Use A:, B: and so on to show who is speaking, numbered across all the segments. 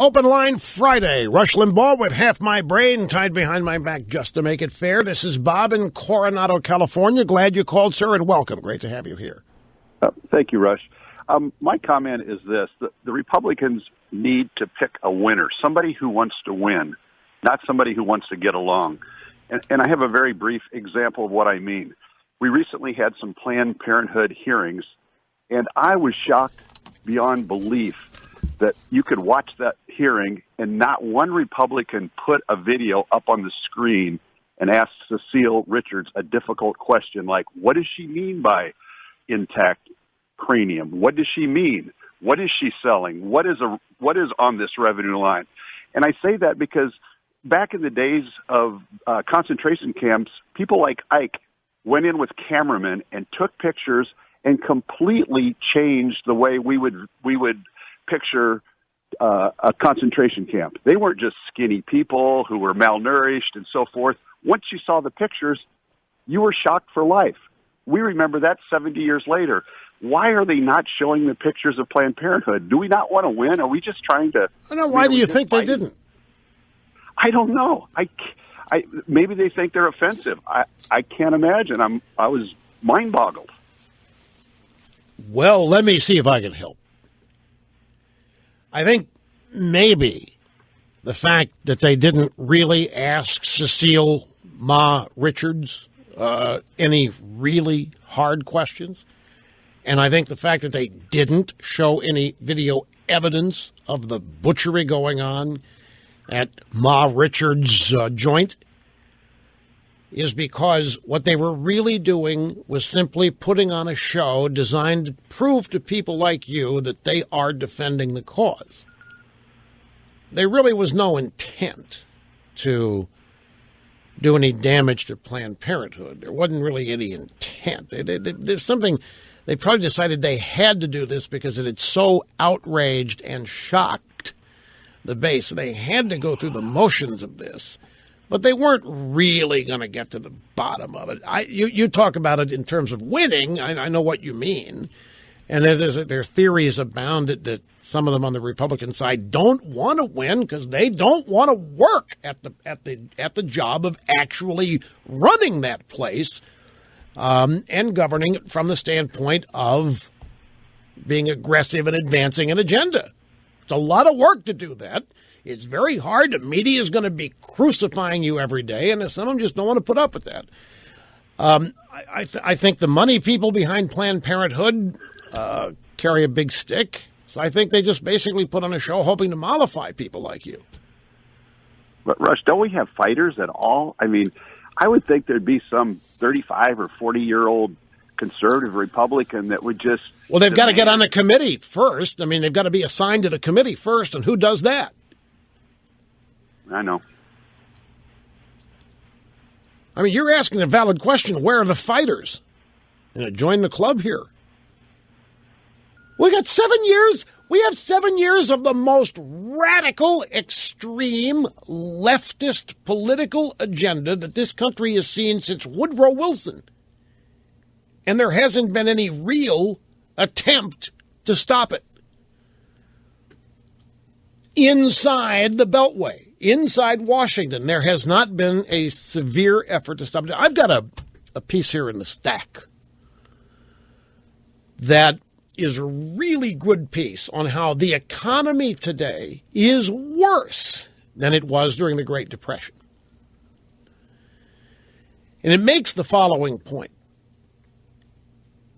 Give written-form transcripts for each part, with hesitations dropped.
A: Open Line Friday. Rush Limbaugh with half my brain tied behind my back just to make it fair. This is Bob in Coronado, California. Glad you called, sir, and welcome. Great to have you here.
B: Thank you, Rush. My comment is this. The Republicans need to pick a winner, somebody who wants to win, not somebody who wants to get along. And I have a very brief example of what I mean. We recently had some Planned Parenthood hearings, and I was shocked beyond belief that you could watch that hearing and not one Republican put a video up on the screen and ask Cecile Richards a difficult question like, what does she mean by intact cranium? What does she mean? What is she selling? What is on this revenue line? And I say that because back in the days of concentration camps, people like Ike went in with cameramen and took pictures and completely changed the way we would picture a concentration camp. They weren't just skinny people who were malnourished and so forth. Once you saw the pictures, you were shocked for life. We remember that 70 years later. Why are they not showing the pictures of Planned Parenthood? Do we not want to win? Are we just trying to...
A: I know. Why do you think they didn't?
B: I don't know. Maybe they think they're offensive. I can't imagine. I was mind-boggled.
A: Well, let me see if I can help. I think maybe the fact that they didn't really ask Cecile Ma Richards any really hard questions, and I think the fact that they didn't show any video evidence of the butchery going on at Ma Richards' joint is because what they were really doing was simply putting on a show designed to prove to people like you that they are defending the cause. There really was no intent to do any damage to Planned Parenthood. There wasn't really any intent. There's something, they probably decided they had to do this because it had so outraged and shocked the base. They had to go through the motions of this. But they weren't really going to get to the bottom of it. You talk about it in terms of winning. I know what you mean. And there are theories abound that some of them on the Republican side don't want to win because they don't want to work at the job of actually running that place and governing it from the standpoint of being aggressive and advancing an agenda. It's a lot of work to do that. It's very hard. The media is going to be crucifying you every day, and some of them just don't want to put up with that. I think the money people behind Planned Parenthood carry a big stick, so I think they just basically put on a show hoping to mollify people like you.
B: But, Rush, don't we have fighters at all? I mean, I would think there'd be some 35 or 40-year-old conservative Republican that would just...
A: Well, they've got to get on the committee first. I mean, they've got to be assigned to the committee first, and who does that?
B: I know.
A: I mean, you're asking a valid question. Where are the fighters? Join the club here. We got 7 years. We have 7 years of the most radical, extreme, leftist political agenda that this country has seen since Woodrow Wilson. And there hasn't been any real attempt to stop it. Inside the Beltway, inside Washington, there has not been a severe effort to stop it. I've got a piece here in the stack that is a really good piece on how the economy today is worse than it was during the Great Depression. And it makes the following point.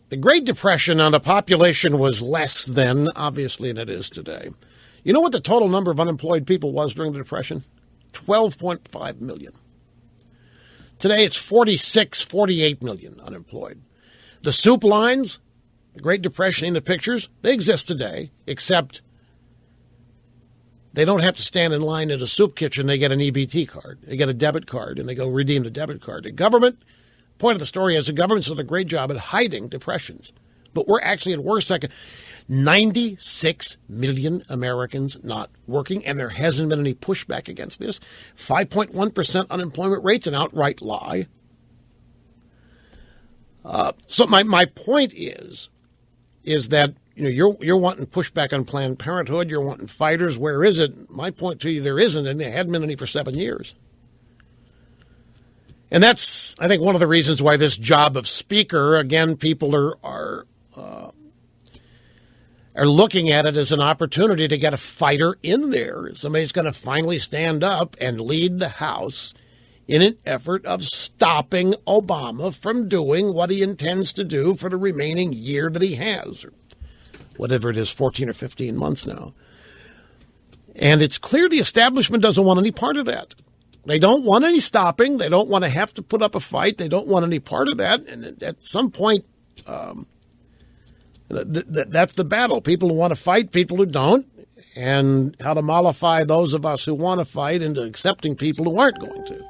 A: The Great Depression on the population was less then, obviously, than it is today. You know what the total number of unemployed people was during the Depression? 12.5 million. Today it's 46, 48 million unemployed. The soup lines, the Great Depression in the pictures, they exist today, except they don't have to stand in line at a soup kitchen. They get an EBT card. They get a debit card, and they go redeem the debit card. The government, point of the story is the government's done a great job at hiding depressions. But we're actually at worse second. 96 million Americans not working, and there hasn't been any pushback against this. 5.1% unemployment rate's an outright lie. So my point is that you're wanting pushback on Planned Parenthood. You're wanting fighters. Where is it? My point to you, there isn't, and there hadn't been any for 7 years. And that's, I think, one of the reasons why this job of speaker, again, people are looking at it as an opportunity to get a fighter in there. Somebody's going to finally stand up and lead the House in an effort of stopping Obama from doing what he intends to do for the remaining year that he has, or whatever it is, 14 or 15 months now. And it's clear the establishment doesn't want any part of that. They don't want any stopping. They don't want to have to put up a fight. They don't want any part of that. And at some point, that's the battle. People who want to fight, people who don't, and how to mollify those of us who want to fight into accepting people who aren't going to.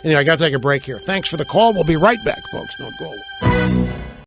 A: Anyway, I got to take a break here. Thanks for the call. We'll be right back, folks. Don't go away.